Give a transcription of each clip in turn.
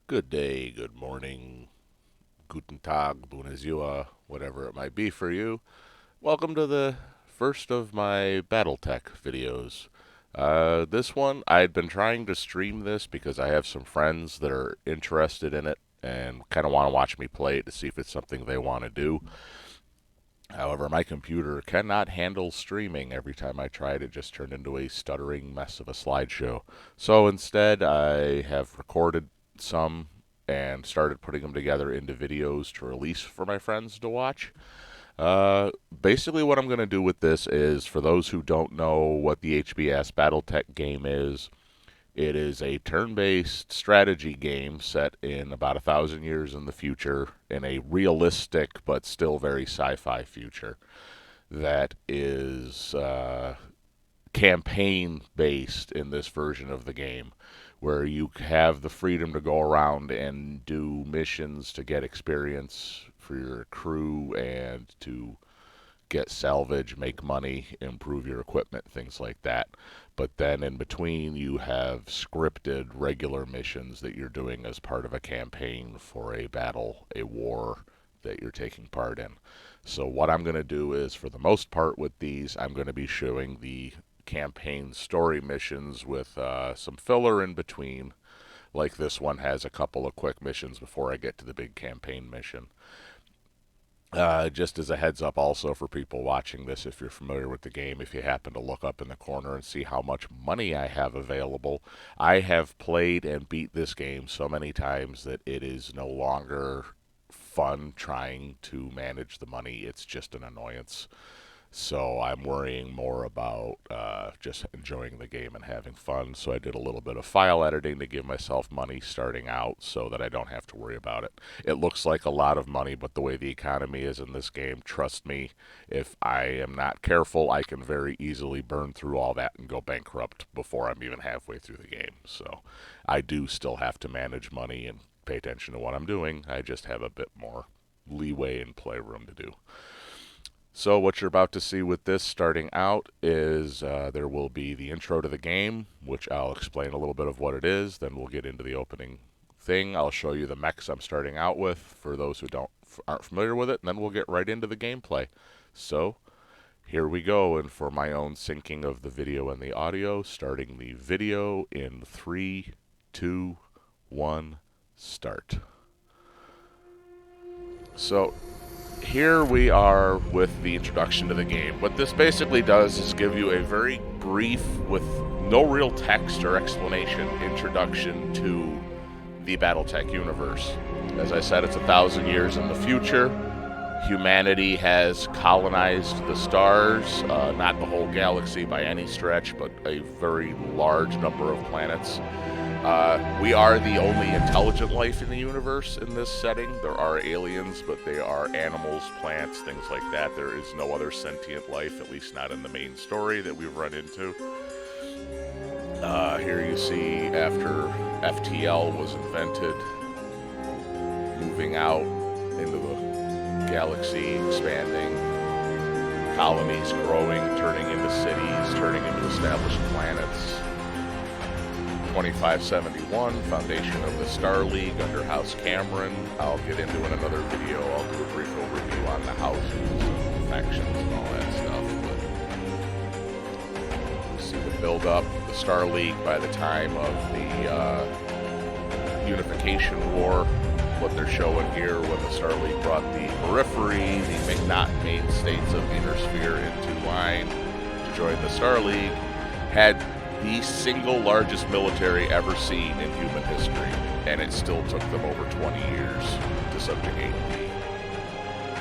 Good day, good morning, guten Tag, bună ziua, whatever it might be for you. Welcome to the first of my BattleTech videos. This one, I'd been trying to stream this because I have some friends that are interested in it and kind of want to watch me play it to see if it's something they want to do. However, my computer cannot handle streaming. Every time I tried, it just turned into a stuttering mess of a slideshow. So instead, I have recorded some and started putting them together into videos to release for my friends to watch. Basically, what I'm going to do with this is, for those who don't know what the HBS BattleTech game is, it is a turn-based strategy game set in about 1,000 years in the future, in a realistic but still very sci-fi future that is campaign-based in this version of the game, where you have the freedom to go around and do missions to get experience for your crew and to get salvage, make money, improve your equipment, things like that. But then in between, you have scripted regular missions that you're doing as part of a campaign for a battle, a war that you're taking part in. So, what I'm going to do is, for the most part with these, I'm going to be showing the campaign story missions with some filler in between. Like this one has a couple of quick missions before I get to the big campaign mission. Just as a heads up, also for people watching this, if you're familiar with the game, if you happen to look up in the corner and see how much money I have available, I have played and beat this game so many times that it is no longer fun trying to manage the money. It's just an annoyance. So I'm worrying more about just enjoying the game and having fun. So I did a little bit of file editing to give myself money starting out so that I don't have to worry about it. It looks like a lot of money, but the way the economy is in this game, trust me, if I am not careful, I can very easily burn through all that and go bankrupt before I'm even halfway through the game. So I do still have to manage money and pay attention to what I'm doing. I just have a bit more leeway and playroom to do. So what you're about to see with this starting out is there will be the intro to the game, which I'll explain a little bit of what it is. Then we'll get into the opening thing. I'll show you the mechs I'm starting out with for those who aren't familiar with it, and then we'll get right into the gameplay. So here we go, and for my own syncing of the video and the audio, starting the video in 3, 2, 1, start. So here we are with the introduction to the game. What this basically does is give you a very brief, with no real text or explanation, introduction to the BattleTech universe. As I said, it's 1,000 years in the future. Humanity has colonized the stars, not the whole galaxy by any stretch, but a very large number of planets. We are the only intelligent life in the universe in this setting. There are aliens, but they are animals, plants, things like that. There is no other sentient life, at least not in the main story that we've run into. Here you see after FTL was invented, moving out into the galaxy, expanding, colonies growing, turning into cities, turning into established planets. 2571, foundation of the Star League under House Cameron. I'll get into in another video. I'll do a brief overview on the houses and factions and all that stuff. But see the build up, the Star League by the time of the Unification War. What they're showing here, when the Star League brought the periphery, the not main states of the inner sphere into line to join the Star League, had the single largest military ever seen in human history, and it still took them over 20 years to subjugate the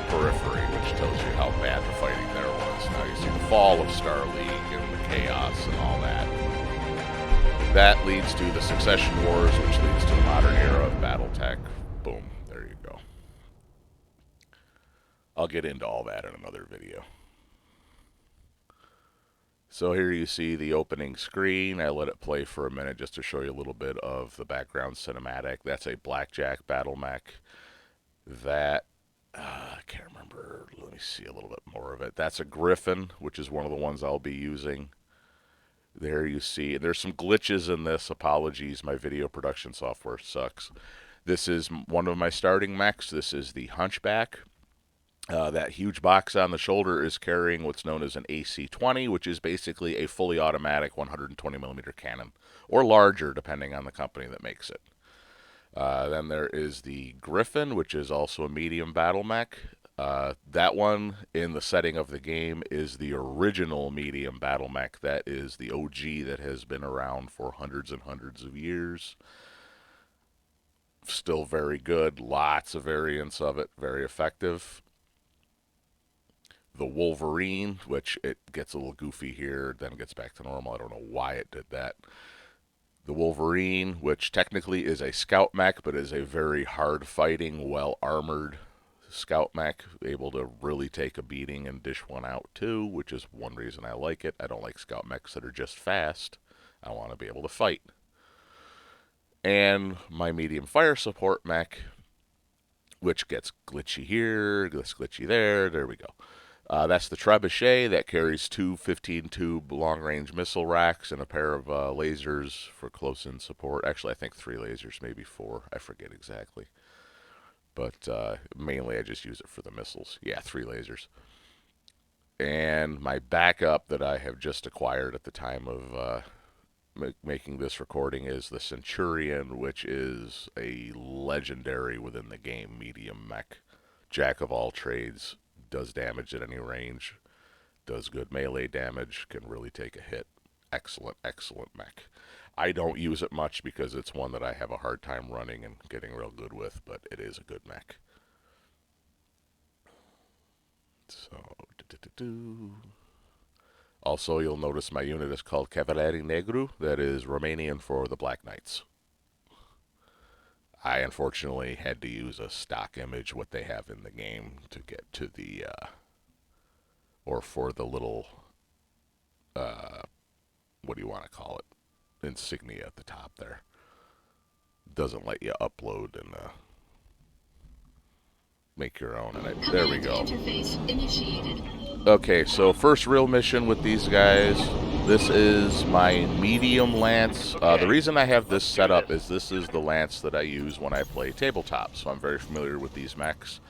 periphery, which tells you how bad the fighting there was. Now you see the fall of Star League and the chaos and all that. That leads to the Succession Wars, which leads to the modern era of BattleTech. Boom, there you go. I'll get into all that in another video. So here you see the opening screen. I let it play for a minute just to show you a little bit of the background cinematic. That's a blackjack battle mech. That, I can't remember. Let me see a little bit more of it. That's a Griffin, which is one of the ones I'll be using. There you see. There's some glitches in this. Apologies, my video production software sucks. This is one of my starting mechs. This is the Hunchback. That huge box on the shoulder is carrying what's known as an AC-20, which is basically a fully automatic 120mm cannon, or larger, depending on the company that makes it. Then there is the Griffin, which is also a medium battle mech. That one, in the setting of the game, is the original medium battle mech. That is the OG that has been around for hundreds and hundreds of years. Still very good. Lots of variants of it. Very effective. The Wolverine, which it gets a little goofy here, then gets back to normal. I don't know why it did that. The Wolverine, which technically is a scout mech, but is a very hard-fighting, well-armored scout mech, able to really take a beating and dish one out too, which is one reason I like it. I don't like scout mechs that are just fast. I want to be able to fight. And my medium fire support mech, which gets glitchy here, gets glitchy there. There we go. That's the Trebuchet that carries two 15-tube long-range missile racks and a pair of lasers for close-in support. Actually, I think 3 lasers, maybe 4. I forget exactly. But mainly I just use it for the missiles. Yeah, 3 lasers. And my backup that I have just acquired at the time of making this recording is the Centurion, which is a legendary within the game medium mech. Jack of all trades. Does damage at any range, does good melee damage, can really take a hit. Excellent, excellent mech. I don't use it much because it's one that I have a hard time running and getting real good with, but it is a good mech. So, also, you'll notice my unit is called Cavalieri Negru. That is Romanian for the Black Knights. I unfortunately had to use a stock image, what they have in the game, to get to the, or for the little, what do you want to call it, insignia at the top there. Doesn't let you upload and make your own. And there we go. Okay, so first real mission with these guys. This is my medium lance. The reason I have this set up is this is the lance that I use when I play tabletop, so I'm very familiar with these mechs.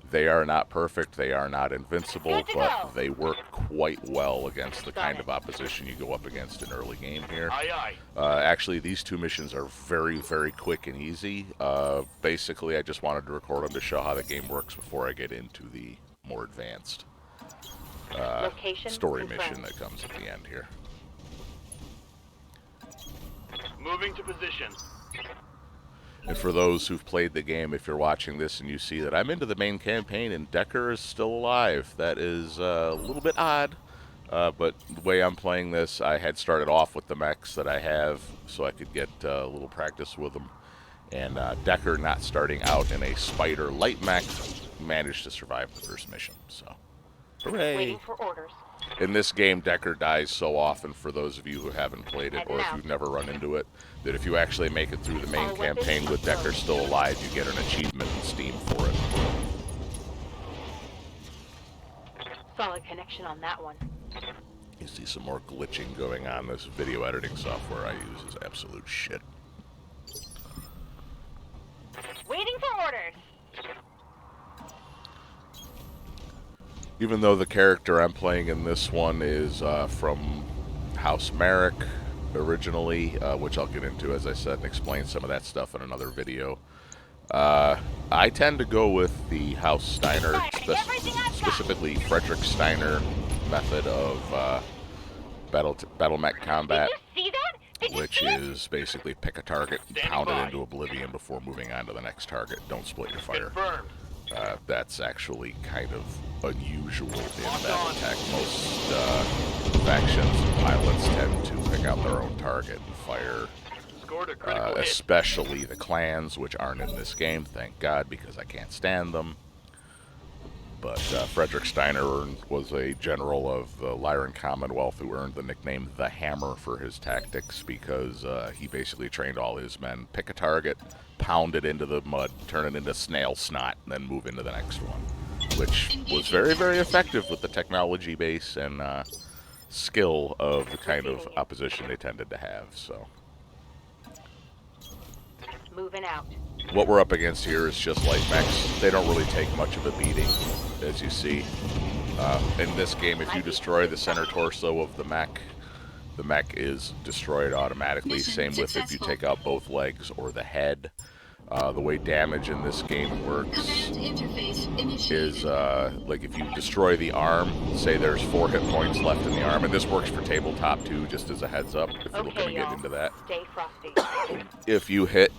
They are not perfect, they are not invincible, but they work quite well against the kind of opposition you go up against in early game here. Actually, these 2 missions are very, very quick and easy. Basically, I just wanted to record them to show how the game works before I get into the more advanced story mission that comes at the end here. Moving to position. And for those who've played the game, if you're watching this and you see that I'm into the main campaign and Decker is still alive, that is a little bit odd. But the way I'm playing this, I had started off with the mechs that I have so I could get a little practice with them. And Decker, not starting out in a spider light mech, managed to survive the first mission. So, hooray! Waiting for orders. In this game, Decker dies so often, for those of you who haven't played it, or if you've never run into it, that if you actually make it through the main campaign with Decker still alive, you get an achievement in Steam for it. Solid connection on that one. You see some more glitching going on. This video editing software I use is absolute shit. Waiting for orders. Even though the character I'm playing in this one is from House Merrick originally, which I'll get into, as I said, and explain some of that stuff in another video. I tend to go with the House Steiner, specifically Frederick Steiner method of battle mech combat, which is basically pick a target, pound it into oblivion before moving on to the next target. Don't split your fire. That's actually kind of unusual in BattleTech. Most factions and pilots tend to pick out their own target and fire. Especially the clans, which aren't in this game, thank God, because I can't stand them. But Frederick Steiner was a general of the Lyran Commonwealth who earned the nickname The Hammer for his tactics, because he basically trained all his men, pick a target, pound it into the mud, turn it into snail snot, and then move into the next one. Which was very, very effective with the technology base and skill of the kind of opposition they tended to have, so. Moving out. what we're up against here is just light mechs. They don't really take much of a beating, as you see. In this game, if you destroy the center torso of the mech is destroyed automatically. Same with if you take out both legs or the head. The way damage in this game works is like if you destroy the arm, say there's 4 hit points left in the arm, and this works for tabletop too, just as a heads up, if you're looking to get into that. Stay frosty. If you hit,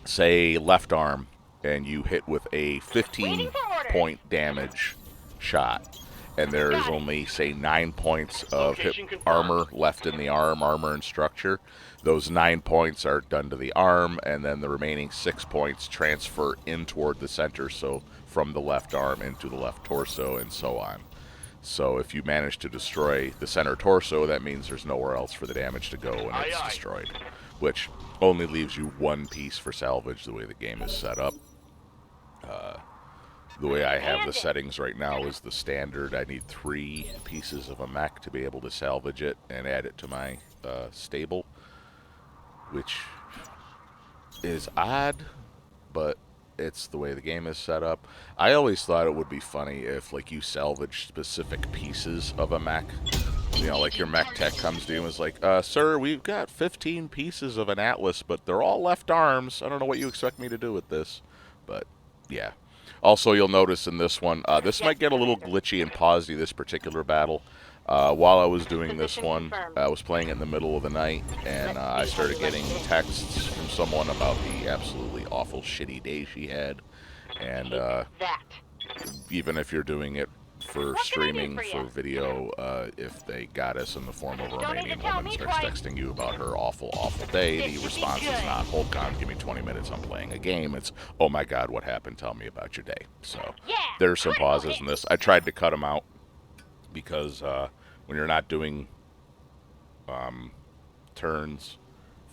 say, left arm, and you hit with a 15 point damage shot, and there's only, say, 9 points of armor left in the arm, armor and structure. Those 9 points are done to the arm, and then the remaining 6 points transfer in toward the center, so from the left arm into the left torso, and so on. So if you manage to destroy the center torso, that means there's nowhere else for the damage to go, and it's destroyed. Which only leaves you 1 piece for salvage, the way the game is set up. The way I have the settings right now is the standard. I need 3 pieces of a mech to be able to salvage it and add it to my stable, which is odd, but it's the way the game is set up. I always thought it would be funny if, like, you salvage specific pieces of a mech. You know, like your mech tech comes to you and is like, sir, we've got 15 pieces of an Atlas, but they're all left arms. I don't know what you expect me to do with this. But, yeah. Also, you'll notice in this one, this might get a little glitchy and pausey, this particular battle. While I was doing this one, I was playing in the middle of the night, and I started getting texts from someone about the absolutely awful, shitty day she had. And even if you're doing it for streaming, for video, if they got us in the form of a Romanian woman starts texting you about her awful, awful day, the response is not, hold on, give me 20 minutes, I'm playing a game. It's, oh my god, what happened? Tell me about your day. So there's some pauses in this. I tried to cut them out because when you're not doing turns,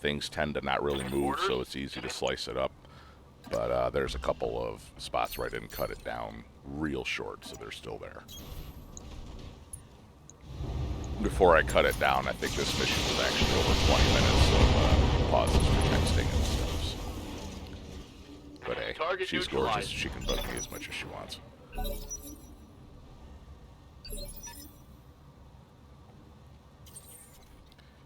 things tend to not really move, so it's easy to slice it up. But there's a couple of spots where I didn't cut it down real short, so they're still there. Before I cut it down, I think this mission was actually over 20 minutes of pauses for texting and stuff. But hey, she's gorgeous. She can bug me as much as she wants.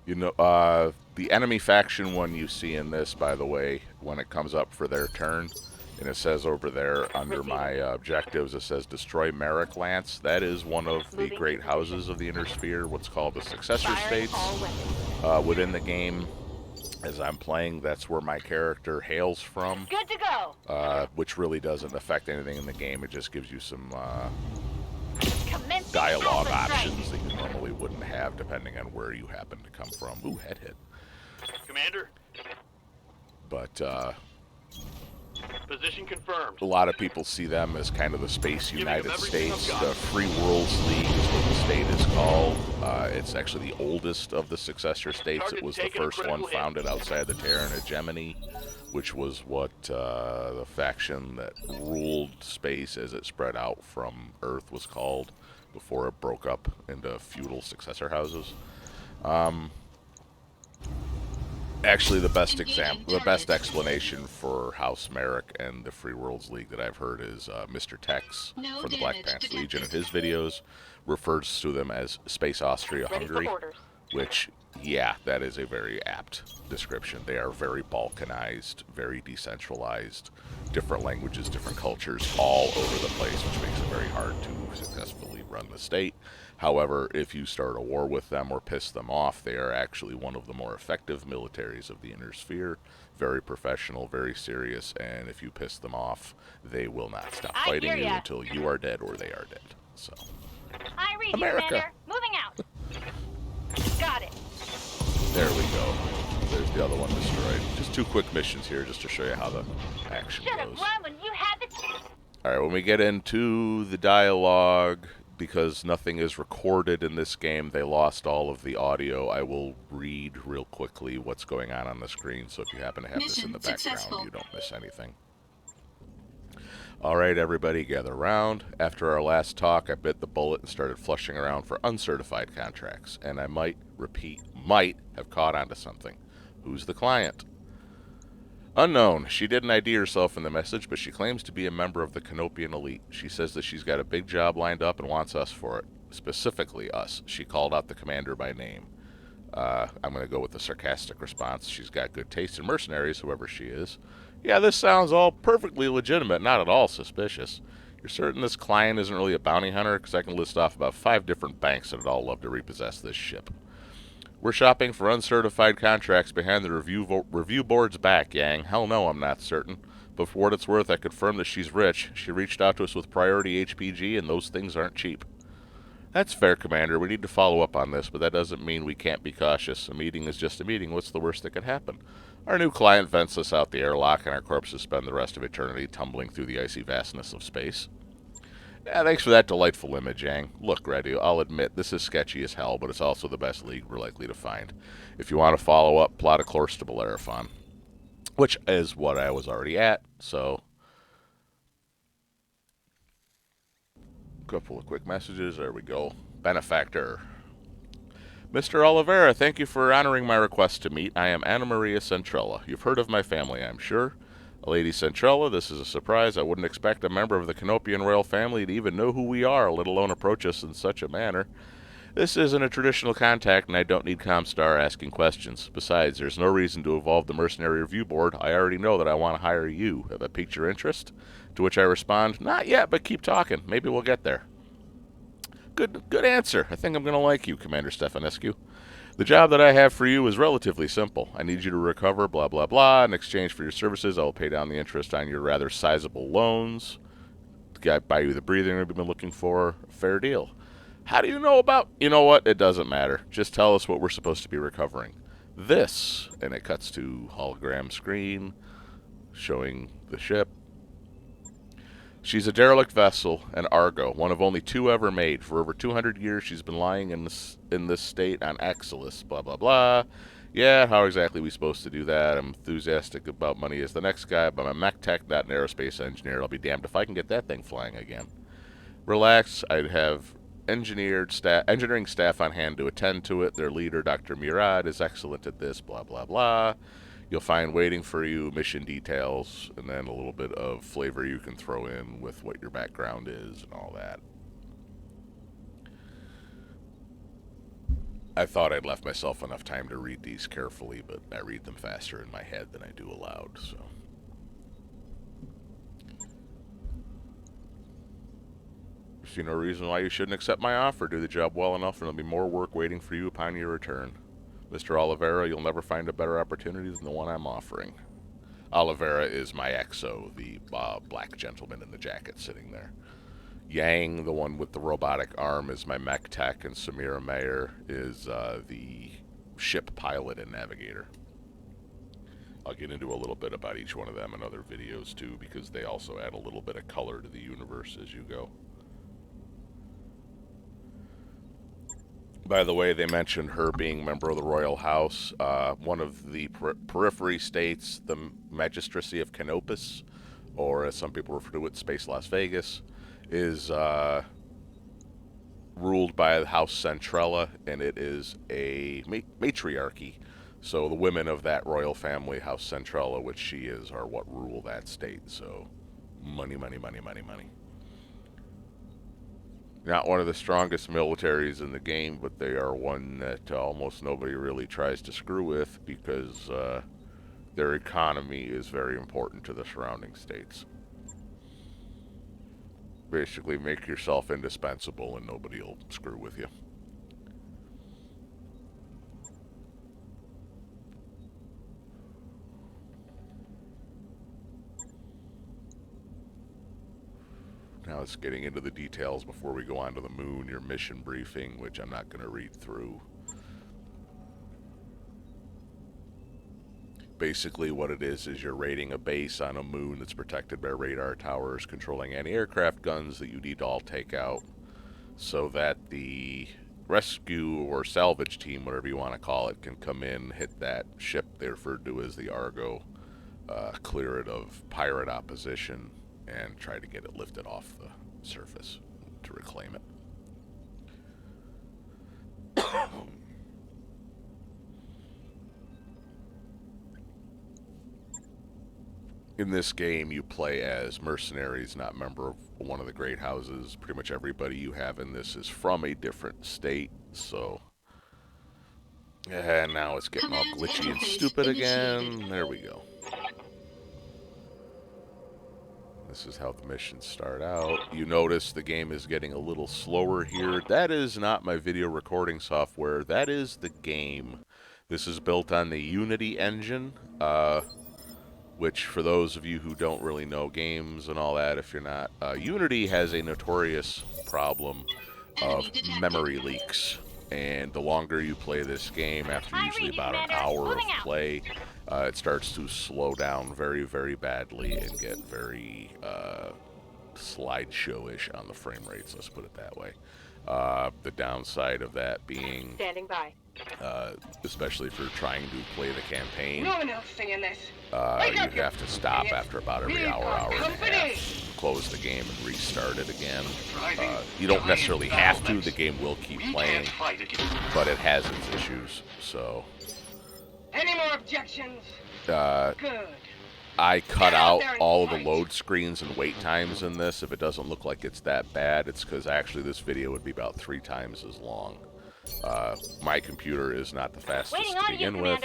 You know, the enemy faction one you see in this, by the way, when it comes up for their turn, and it says over there under my objectives, it says destroy Merrick Lance. That is one of the great houses of the Inner Sphere, what's called the successor states within the game. As I'm playing, that's where my character hails from. Good to go. Which really doesn't affect anything in the game. It just gives you some dialogue options that you normally wouldn't have depending on where you happen to come from. Ooh, head hit. Commander. But Position confirmed. a lot of people see them as kind of the Space United States. The Free Worlds League is what the state is called. It's actually the oldest of the successor states. It was the first one founded outside the Terran hegemony, which was what the faction that ruled space as it spread out from Earth was called before it broke up into feudal successor houses. Actually, the best explanation for House Merrick and the Free Worlds League that I've heard is Mr. Tex from the Black Panther Legion. In his videos, refers to them as Space Austria-Hungary, which, yeah, that is a very apt description. They are very balkanized, very decentralized, different languages, different cultures all over the place, which makes it very hard to successfully run the state. However, if you start a war with them or piss them off, they are actually one of the more effective militaries of the Inner Sphere. Very professional, very serious, and if you piss them off, they will not stop fighting you until you are dead or they are dead. So, I read America. You, Commander. Moving out. Got it. There we go. There's the other one destroyed. Just 2 quick missions here just to show you how the action goes. Run when you had the... Alright, when we get into the dialogue, because nothing is recorded in this game, they lost all of the audio. I will read real quickly what's going on the screen, so if you happen to have this in the background, you don't miss anything. Alright, everybody, gather around. After our last talk, I bit the bullet and started flushing around for uncertified contracts, and I might have caught on to something. Who's the client? Unknown. She didn't ID herself in the message, but she claims to be a member of the Canopian elite. She says that she's got a big job lined up and wants us for it. Specifically us. She called out the commander by name. I'm going to go with the sarcastic response. She's got good taste in mercenaries, whoever she is. Yeah, this sounds all perfectly legitimate, not at all suspicious. You're certain this client isn't really a bounty hunter? Because I can list off about 5 different banks that would all love to repossess this ship. We're shopping for uncertified contracts behind the review board's back, Yang. Hell no, I'm not certain. But for what it's worth, I confirm that she's rich. She reached out to us with priority HPG, and those things aren't cheap. That's fair, Commander. We need to follow up on this, but that doesn't mean we can't be cautious. A meeting is just a meeting. What's the worst that could happen? Our new client vents us out the airlock, and our corpses spend the rest of eternity tumbling through the icy vastness of space. Yeah, thanks for that delightful image, Yang. Look, Reddy, I'll admit, this is sketchy as hell, but it's also the best league we're likely to find. If you want to follow up, plot a course to Bellerophon. Which is what I was already at, so... Couple of quick messages, there we go. Benefactor. Mr. Oliveira, thank you for honoring my request to meet. I am Anna Maria Centrella. You've heard of my family, I'm sure. Lady Centrella, this is a surprise. I wouldn't expect a member of the Canopian royal family to even know who we are, let alone approach us in such a manner. This isn't a traditional contact, and I don't need Comstar asking questions. Besides, there's no reason to evolve the mercenary review board. I already know that I want to hire you. Have I piqued your interest? To which I respond, not yet, but keep talking. Maybe we'll get there. Good answer. I think I'm going to like you, Commander Stefanescu. The job that I have for you is relatively simple. I need you to recover blah blah blah. In exchange for your services, I will pay down the interest on your rather sizable loans. Buy you the breathing room you've been looking for. Fair deal. How do you know about... You know what? It doesn't matter. Just tell us what we're supposed to be recovering. This, and it cuts to hologram screen showing the ship. She's a derelict vessel, an Argo, one of only 2 ever made. For over 200 years, she's been lying in this state on Exilus, blah, blah, blah. Yeah, how exactly are we supposed to do that? I'm enthusiastic about money as the next guy, but I'm a mech tech, not an aerospace engineer. I'll be damned if I can get that thing flying again. Relax, I'd have engineering staff on hand to attend to it. Their leader, Dr. Murad, is excellent at this, blah, blah, blah. You'll find waiting for you mission details, and then a little bit of flavor you can throw in with what your background is and all that. I thought I'd left myself enough time to read these carefully, but I read them faster in my head than I do aloud, so... See no reason why you shouldn't accept my offer. Do the job well enough, and there'll be more work waiting for you upon your return. Mr. Oliveira, you'll never find a better opportunity than the one I'm offering. Oliveira is my exo, the black gentleman in the jacket sitting there. Yang, the one with the robotic arm, is my mech tech, and Samira Mayer is the ship pilot and navigator. I'll get into a little bit about each one of them in other videos too, because they also add a little bit of color to the universe as you go. By the way, they mentioned her being a member of the royal house. One of the periphery states, the Magistracy of Canopus, or as some people refer to it, Space Las Vegas, is ruled by the House Centrella, and it is a matriarchy. So the women of that royal family, House Centrella, which she is, are what rule that state. So money, money, money, money, money. Not one of the strongest militaries in the game, but they are one that almost nobody really tries to screw with because their economy is very important to the surrounding states. Basically, make yourself indispensable and nobody will screw with you. Now it's getting into the details before we go on to the moon, your mission briefing, which I'm not going to read through. Basically what it is you're raiding a base on a moon that's protected by radar towers, controlling anti-aircraft guns that you need to all take out, so that the rescue or salvage team, whatever you want to call it, can come in, hit that ship they referred to as the Argo, clear it of pirate opposition, and try to get it lifted off the surface to reclaim it. In this game, you play as mercenaries, not member of one of the great houses. Pretty much everybody you have in this is from a different state, so... And now it's getting all glitchy and stupid again. There we go. This is how the missions start out. You notice the game is getting a little slower here. That is not my video recording software. That is the game. This is built on the Unity engine, which for those of you who don't really know games and all that, if you're not, Unity has a notorious problem of memory leaks. And the longer you play this game, after usually about an hour of play, it starts to slow down very, very badly and get very slideshow-ish on the frame rates, let's put it that way. The downside of that being, Standing by. especially if you're trying to play the campaign, No one else saying this. you have to stop after about every hour and a half, close the game and restart it again. You don't necessarily have to, the game will keep playing, but it has its issues, so... Any more objections? Good. I cut out all of the load screens and wait times in this. If it doesn't look like it's that bad, it's because actually this video would be about 3 times as long. My computer is not the fastest to begin with,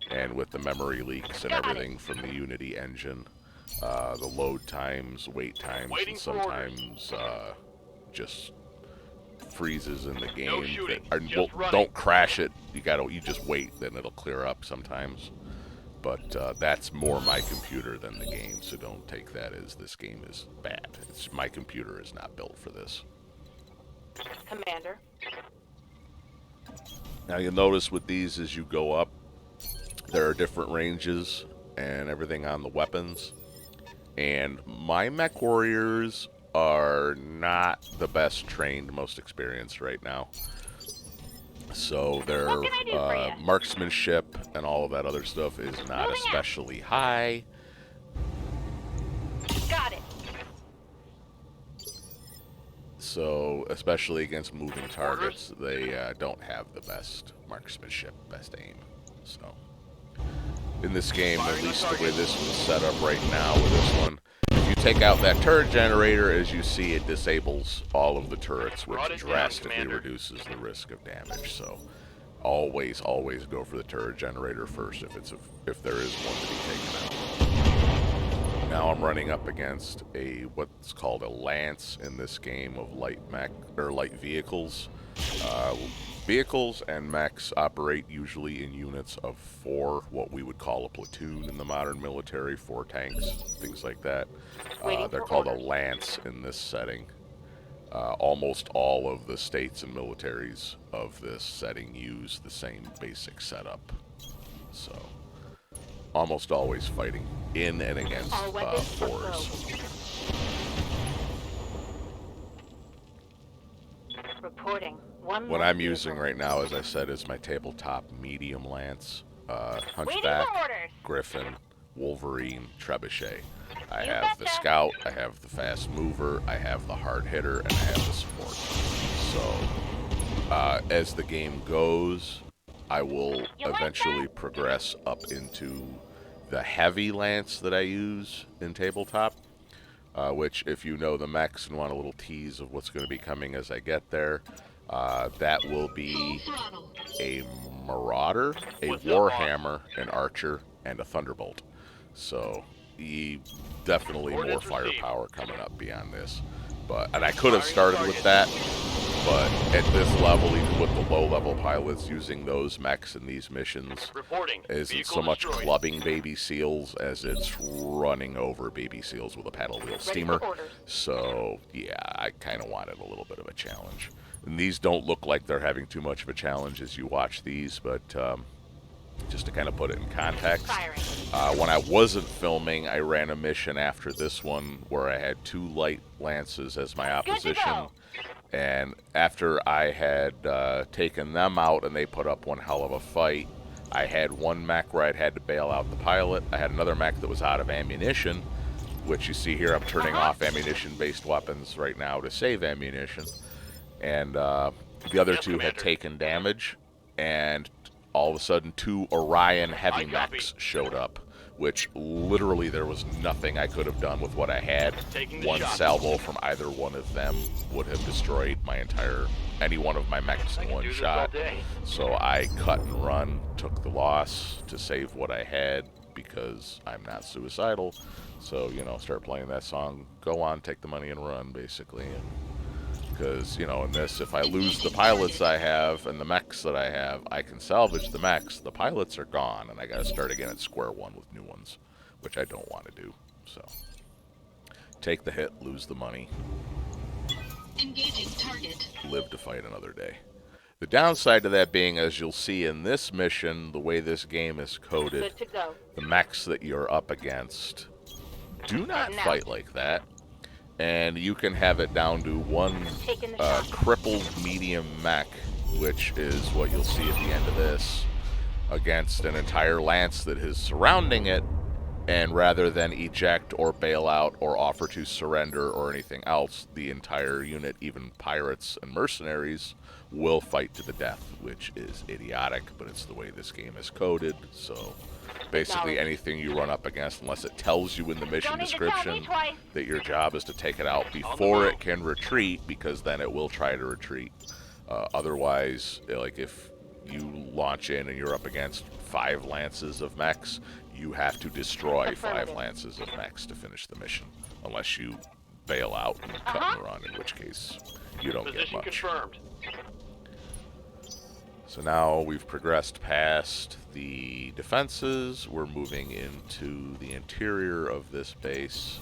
and with the memory leaks and everything from the Unity engine, the load times, wait times, and sometimes just freezes in the game. Don't crash it. You just wait, then it'll clear up sometimes. But that's more my computer than the game, so don't take that as this game is bad. My computer is not built for this. Commander. Now you'll notice with these as you go up, there are different ranges and everything on the weapons. And my mech warriors are not the best trained, most experienced right now. So their marksmanship and all of that other stuff is not especially high. Got it. So, especially against moving targets, they don't have the best marksmanship, best aim. So, in this game, at least the way this was set up right now with this one, if you take out that turret generator, as you see, it disables all of the turrets, which drastically reduces the risk of damage. So, always go for the turret generator first if there is one to be taken out. Now I'm running up against what's called a lance in this game of light vehicles. Vehicles and mechs operate usually in units of 4, what we would call a platoon in the modern military, 4 tanks, things like that. They're called a lance in this setting. Almost all of the states and militaries of this setting use the same basic setup. So, almost always fighting in and against 4s. Reporting. What I'm using right now, as I said, is my tabletop medium lance, Hunchback, Griffin, Wolverine, Trebuchet. I have the Scout, I have the Fast Mover, I have the Hard Hitter, and I have the Support. So, as the game goes, I will eventually progress up into the heavy lance that I use in tabletop, which, if you know the mechs and want a little tease of what's going to be coming as I get there, that will be a Marauder, a Warhammer, an Archer, and a Thunderbolt. So, definitely more firepower coming up beyond this. And I could have started with that, but at this level, even with the low-level pilots, using those mechs in these missions isn't so much clubbing baby seals as it's running over baby seals with a paddle wheel steamer. So, yeah, I kind of wanted a little bit of a challenge. And these don't look like they're having too much of a challenge as you watch these, but just to kind of put it in context, when I wasn't filming, I ran a mission after this one where I had 2 light lances as my opposition. And after I had taken them out and they put up one hell of a fight, I had one mech where I'd had to bail out the pilot. I had another mech that was out of ammunition, which you see here, I'm turning off ammunition-based weapons right now to save ammunition. And the other 2 had taken damage, and all of a sudden 2 Orion heavy mechs showed up which literally there was nothing I could have done with what I had. Taking the One shot. salvo from either one of them would have destroyed any one of my mechs I in can one do this shot. all day. So I cut and run, took the loss to save what I had because I'm not suicidal. So, start playing that song, go on, take the money and run, basically. Because, in this, if I lose the pilots I have and the mechs that I have, I can salvage the mechs. The pilots are gone, and I gotta start again at square one with new ones, which I don't want to do. So, take the hit, lose the money. Engaging target. Live to fight another day. The downside to that being, as you'll see in this mission, the way this game is coded, Good to go. the mechs that you're up against do not fight like that. And you can have it down to one Taking the shot. crippled medium mech, which is what you'll see at the end of this, against an entire lance that is surrounding it, and rather than eject or bail out or offer to surrender or anything else, the entire unit, even pirates and mercenaries, will fight to the death, which is idiotic, but it's the way this game is coded. So basically anything you run up against, unless it tells you in the mission Don't need to tell me description twice. that your job is to take it out before it can retreat, because then it will try to retreat. Otherwise, like if you launch in and you're up against 5 lances of mechs, you have to destroy 5 lances of mechs to finish the mission, unless you bail out and cut and run, in which case you don't get Position much. confirmed. So now we've progressed past the defenses. We're moving into the interior of this base,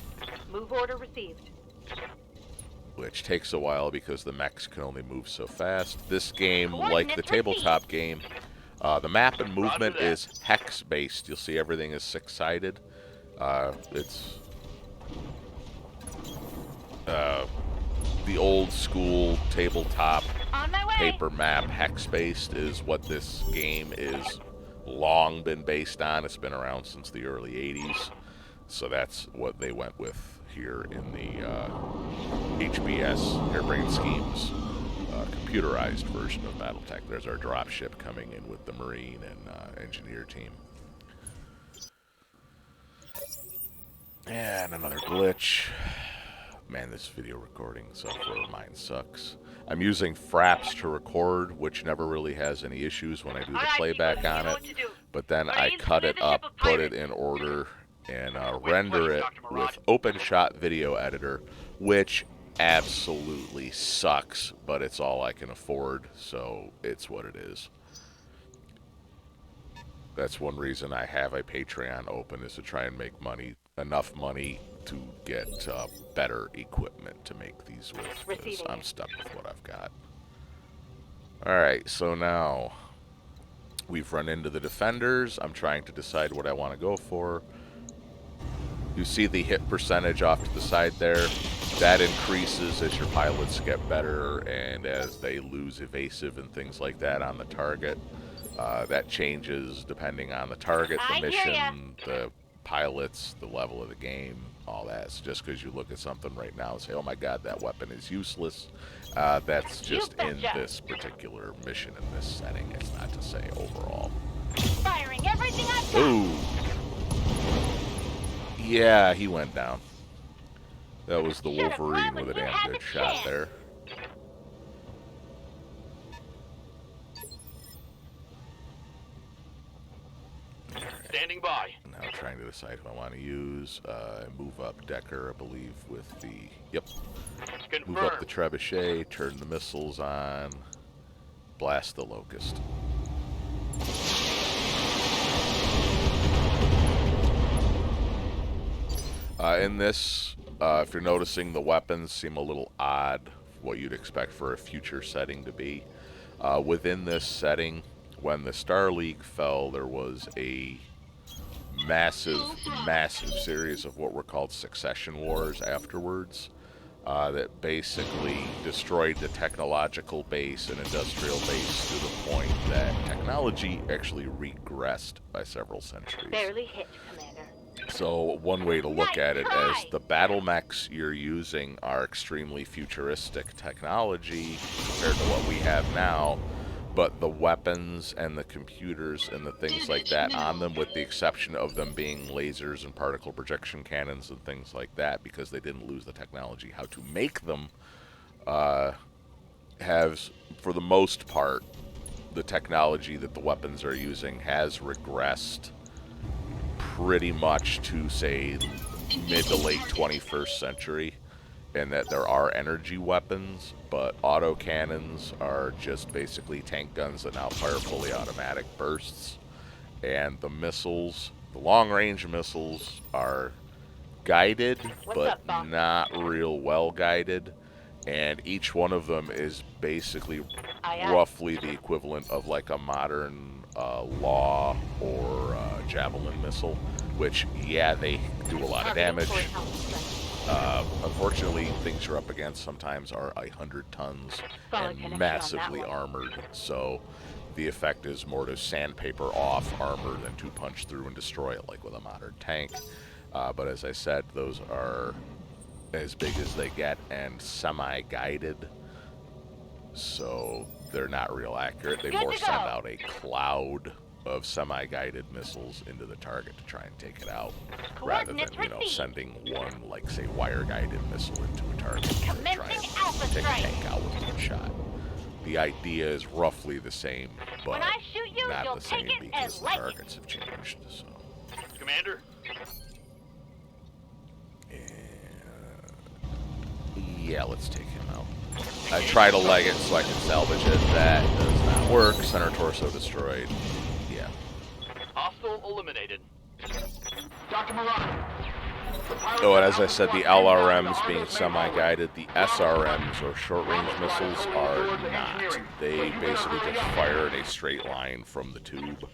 Move order received. which takes a while because the mechs can only move so fast. This game, like the Coordinates tabletop game, the map and movement Roger that. is hex-based. You'll see everything is 6-sided. It's the old school tabletop On my way. paper map hex-based is what this game is long been based on. It's been around since the early 80s. So that's what they went with here in the HBS, Hairbrained Schemes, computerized version of BattleTech. There's our dropship coming in with the Marine and engineer team. And another glitch. Man, this video recording software of mine sucks. I'm using Fraps to record, which never really has any issues when I do the playback on it. But then I cut it up, put it in order, and render it with OpenShot Video Editor, which absolutely sucks, but it's all I can afford, so it's what it is. That's one reason I have a Patreon open, is to try and make enough money to get better equipment to make these with, because I'm stuck with what I've got. Alright, so now we've run into the defenders. I'm trying to decide what I want to go for. You see the hit percentage off to the side there. That increases as your pilots get better and as they lose evasive and things like that on the target. That changes depending on the target, the mission, the pilots, the level of the game, all that. So just because you look at something right now and say, oh my god, that weapon is useless, that's just in this particular mission, in this setting. It's not to say overall. Firing everything I've got. Ooh. Yeah, he went down. That was the Wolverine with a damn good shot there. Standing by. Now trying to decide who I want to use. Move up Decker, I believe, with the... Yep. Confirmed. Move up the trebuchet, turn the missiles on, blast the Locust. In this, if you're noticing, the weapons seem a little odd, what you'd expect for a future setting to be. Within this setting, when the Star League fell, there was a massive series of what were called succession wars afterwards that basically destroyed the technological base and industrial base to the point that technology actually regressed by several centuries. Barely hit, Commander. So one way to look at it as the battle mechs you're using are extremely futuristic technology compared to what we have now. but the weapons and the computers and the things like that on them, with the exception of them being lasers and particle projection cannons and things like that, because they didn't lose the technology how to make them, has, for the most part, the technology that the weapons are using has regressed pretty much to, say, mid to late 21st century, and that there are energy weapons, but autocannons are just basically tank guns that now fire fully automatic bursts. And the missiles, the long-range missiles, are guided, but not real well guided. And each one of them is basically roughly the equivalent of like a modern Law or Javelin missile, which, yeah, they do a lot of damage. Unfortunately, things you're up against sometimes are 100 tons and massively armored, so the effect is more to sandpaper off armor than to punch through and destroy it like with a modern tank. But as I said, those are as big as they get and semi-guided, so they're not real accurate. They more send out a cloud of semi-guided missiles into the target to try and take it out, rather than, you know, sending one, like, say, wire-guided missile into a target to try and take a tank out with one shot. The idea is roughly the same, but not the same because the targets have changed. So. Commander? Yeah, let's take him out. I try to leg it so I can salvage it. That does not work. Center torso destroyed. Yeah. Hostile eliminated. Dr. Moran. Oh, and as I said, the LRMs being semi-guided, the SRMs, or short-range missiles, are not. They basically just fire in a straight line from the tube.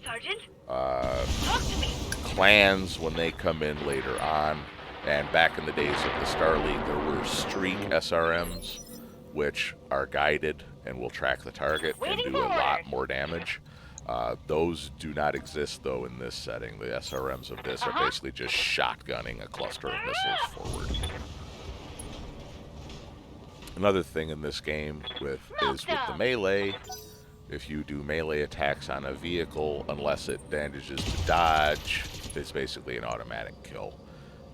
Clans, when they come in later on, and back in the days of the Star League, there were streak SRMs, which are guided and will track the target and do a lot more damage. Those do not exist, though, in this setting. The SRMs of this are basically just shotgunning a cluster of missiles forward. Another thing in this game is with the melee, if you do melee attacks on a vehicle, unless it manages to dodge, it's basically an automatic kill.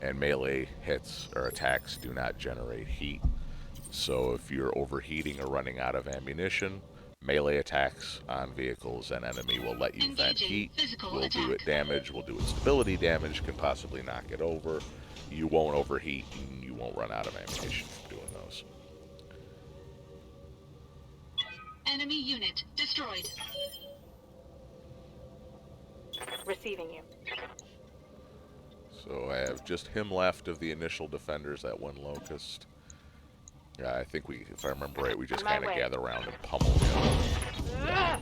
And melee hits or attacks do not generate heat. So if you're overheating or running out of ammunition, melee attacks on vehicles and enemy will let you vent heat, will do it damage, will do it stability damage, can possibly knock it over. You won't overheat and you won't run out of ammunition from doing those. Enemy unit destroyed. Receiving you. So I have just him left of the initial defenders, that one Locust. Yeah, I think we, if I remember right, we just kind of gather around and pummel him. Yeah.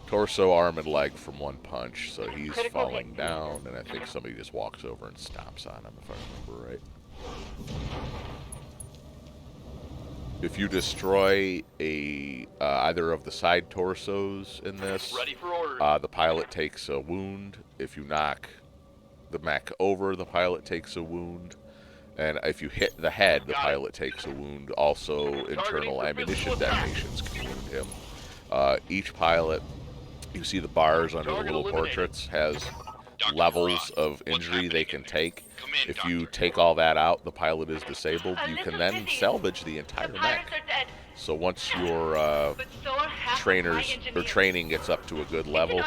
Torso, arm, and leg from one punch, so he's falling down, and I think somebody just walks over and stomps on him, if I remember right. If you destroy either of the side torsos in this, Ready for orders. the pilot takes a wound. If you knock the mech over, the pilot takes a wound. And if you hit the head, the pilot takes a wound. Also, internal ammunition detonations can wound him. Each pilot, you see the bars under the little portraits, has levels of injury they can take. If you take all that out, the pilot is disabled. You can then salvage the entire mech. So once your training gets up to a good level,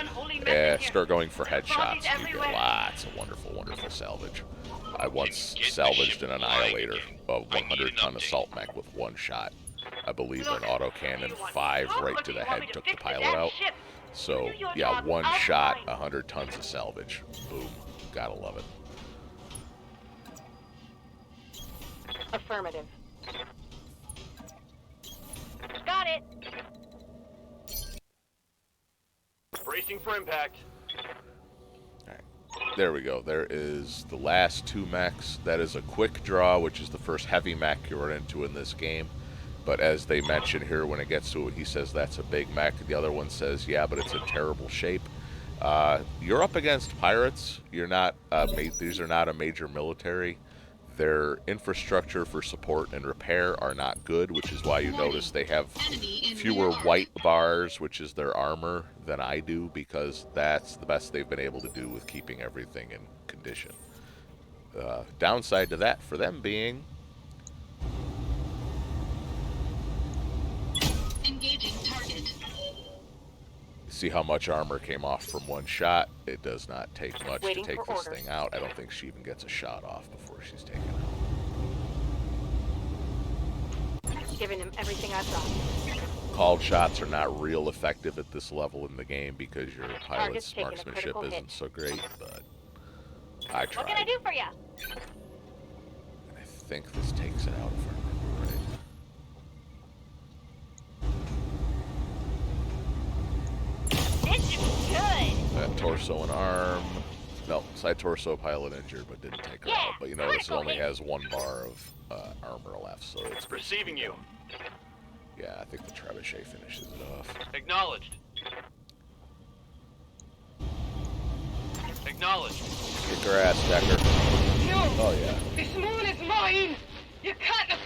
start going for headshots. You get lots of wonderful, wonderful salvage. I once salvaged an Annihilator, a 100-ton assault mech with one shot. I believe an autocannon 5 right to the head took the pilot out. So, yeah, one shot, 100 tons of salvage. Boom. Gotta love it. Affirmative. Got it. Bracing for impact. Alright. There we go. There is the last two mechs. That is a quick draw, which is the first heavy mech you run into in this game. But as they mention here, when it gets to it, he says that's a big mech. The other one says, yeah, but it's in terrible shape. You're up against pirates. You're not. These are not a major military. Their infrastructure for support and repair are not good, which is why you Warning. notice they have Enemy in fewer rear arc. white bars, which is their armor, than I do, because that's the best they've been able to do with keeping everything in condition. Downside to that for them being Engaging target. see how much armor came off from one shot. It does not take much Waiting to take for this orders. thing out. I don't think she even gets a shot off before she's taken out. Giving him everything I've got. Called shots are not real effective at this level in the game because your pilot's taking a marksmanship critical isn't hit. so great, but I tried. What can I do for you? And I think this takes it out if I remember right. This should be good. That torso and arm. No, side torso pilot injured, but didn't take her Yeah, out. But you notice it critical only hit. has 1 bar of armor left, so it's Receiving you. yeah. I think the trebuchet finishes it off. Acknowledged. Acknowledged. Kick her ass, Decker. No! Oh yeah. This moon is mine! You can't...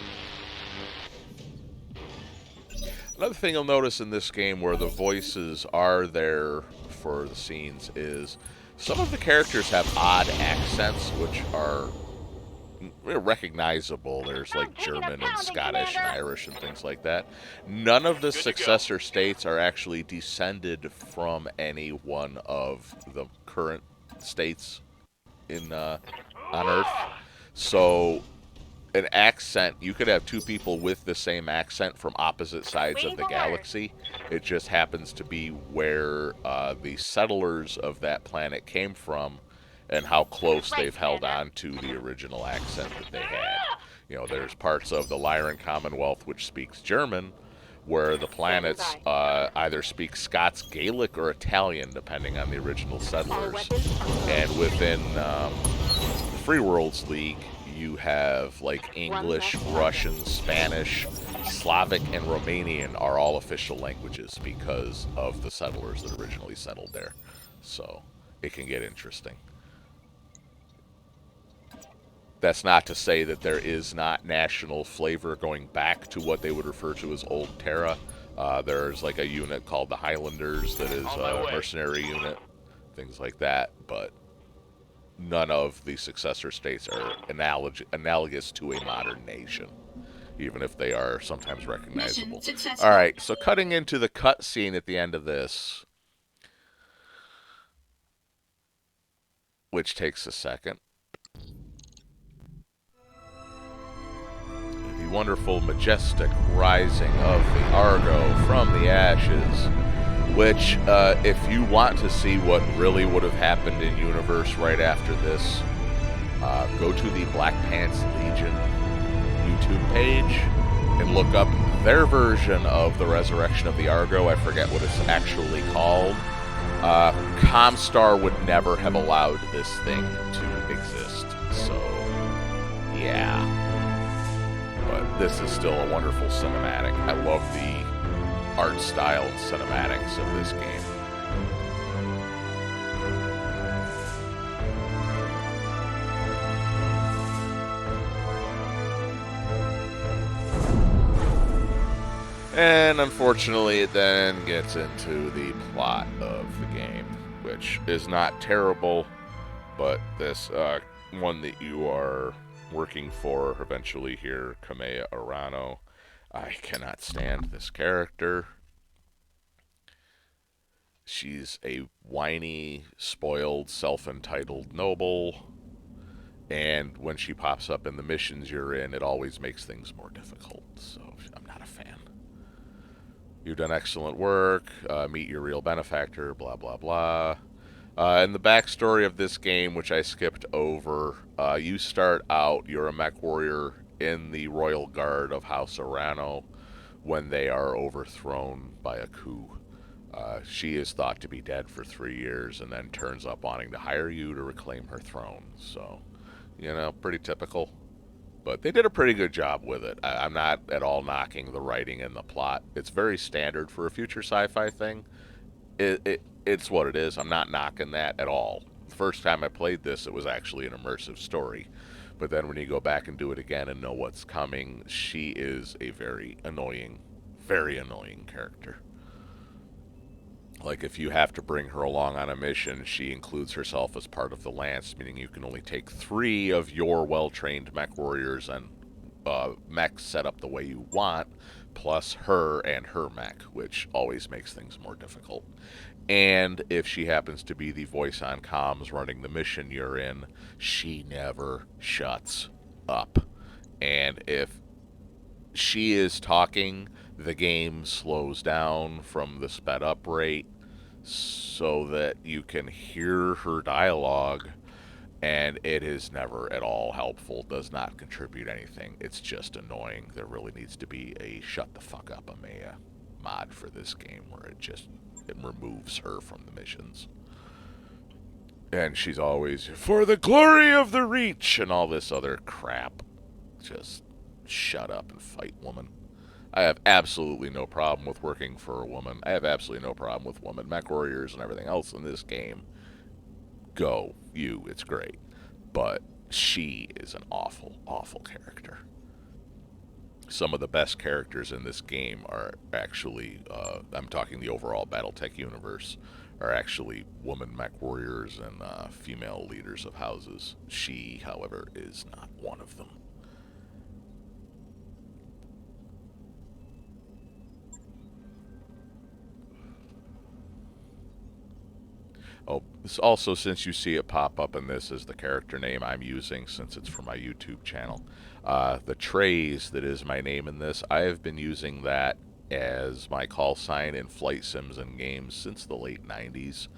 Another thing you'll notice in this game where the voices are there for the scenes is some of the characters have odd accents which are recognizable. There's like taking a German and pounding, Scottish and Commander. Irish and things like that. None of the to go. successor states are actually descended from any one of the current states in on Earth. So an accent, you could have 2 people with the same accent from opposite sides Waiting of the for orders. galaxy. It just happens to be where the settlers of that planet came from and how close Right, they've held Commander. on to the original accent that they had. You know, there's parts of the Lyran Commonwealth which speaks German, where the planets either speak Scots, Gaelic, or Italian, depending on the original All settlers. weapons are And within the Free Worlds League, you have like English, less Russian, Spanish, Slavic, and Romanian are all official languages because of the settlers that originally settled there. So it can get interesting. That's not to say that there is not national flavor going back to what they would refer to as Old Terra. There's like a unit called the Highlanders that is On my a way. mercenary unit, things like that, but none of the successor states are analogous to a modern nation, even if they are sometimes recognizable. Mission successful. All right, so cutting into the cutscene at the end of this, which takes a second. The wonderful, majestic rising of the Argo from the ashes, which, if you want to see what really would have happened in universe right after this, go to the Black Pants Legion YouTube page and look up their version of the resurrection of the Argo. I forget what it's actually called. Comstar would never have allowed this thing to exist, so yeah. But this is still a wonderful cinematic. I love the art style and cinematics of this game. And unfortunately, it then gets into the plot of the game, which is not terrible, but this one that you are working for eventually here, Kamea Arano. I cannot stand this character. She's a whiny, spoiled, self-entitled noble, and when she pops up in the missions you're in, it always makes things more difficult, so I'm not a fan. You've done excellent work, meet your real benefactor, blah, blah, blah. And the backstory of this game, which I skipped over, you start out, you're a mech warrior in the Royal Guard of House Arano when they are overthrown by a coup. She is thought to be dead for 3 years and then turns up wanting to hire you to reclaim her throne. So, you know, pretty typical. But they did a pretty good job with it. I'm not at all knocking the writing and the plot. It's very standard for a future sci-fi thing. It's what it is. I'm not knocking that at all. The first time I played this, it was actually an immersive story. But then when you go back and do it again and know what's coming, she is a very annoying character. Like, if you have to bring her along on a mission, she includes herself as part of the lance, meaning you can only take 3 of your well-trained mech warriors and mech set up the way you want, plus her and her mech, which always makes things more difficult. And if she happens to be the voice on comms running the mission you're in, she never shuts up. And if she is talking, the game slows down from the sped up rate so that you can hear her dialogue, and it is never at all helpful, does not contribute anything. It's just annoying. There really needs to be a shut the fuck up Amaya mod for this game where it removes her from the missions. And she's always, for the glory of the Reach, and all this other crap. Just shut up and fight, woman. I have absolutely no problem with working for a woman. I have absolutely no problem with woman mech warriors and everything else in this game. Go, you, it's great. But she is an awful, awful character. Some of the best characters in this game are actually, I'm talking the overall BattleTech universe, are actually woman mech warriors and female leaders of houses. She, however, is not one of them. Oh, also, since you see it pop up in this as the character name I'm using, since it's for my YouTube channel, the Trays that is my name in this, I have been using that as my call sign in flight sims and games since the late 90s.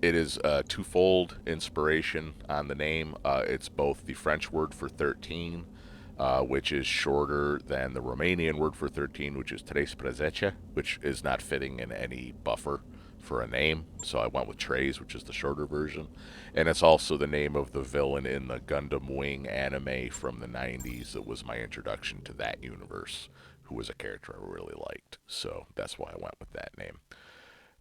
It is a twofold inspiration on the name. It's both the French word for 13, which is shorter than the Romanian word for 13, which is 13, which is not fitting in any buffer for a name. So I went with Trays, which is the shorter version. And it's also the name of the villain in the Gundam Wing anime from the 90s that was my introduction to that universe, who was a character I really liked. So that's why I went with that name.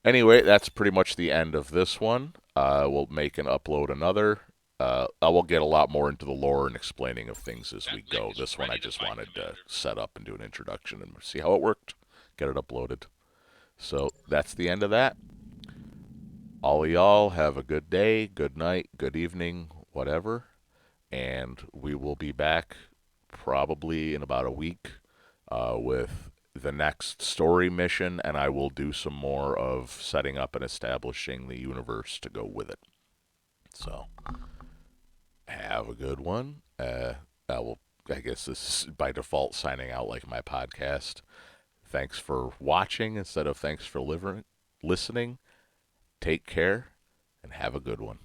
Anyway, that's pretty much the end of this one. We'll make and upload another. I will get a lot more into the lore and explaining of things as we go. This one I just wanted to set up and do an introduction and see how it worked, get it uploaded. So that's the end of that. All of y'all have a good day, good night, good evening, whatever. And we will be back probably in about a week with the next story mission, and I will do some more of setting up and establishing the universe to go with it. So, have a good one. I guess this is by default signing out like my podcast. Thanks for watching instead of thanks for listening. Take care and have a good one.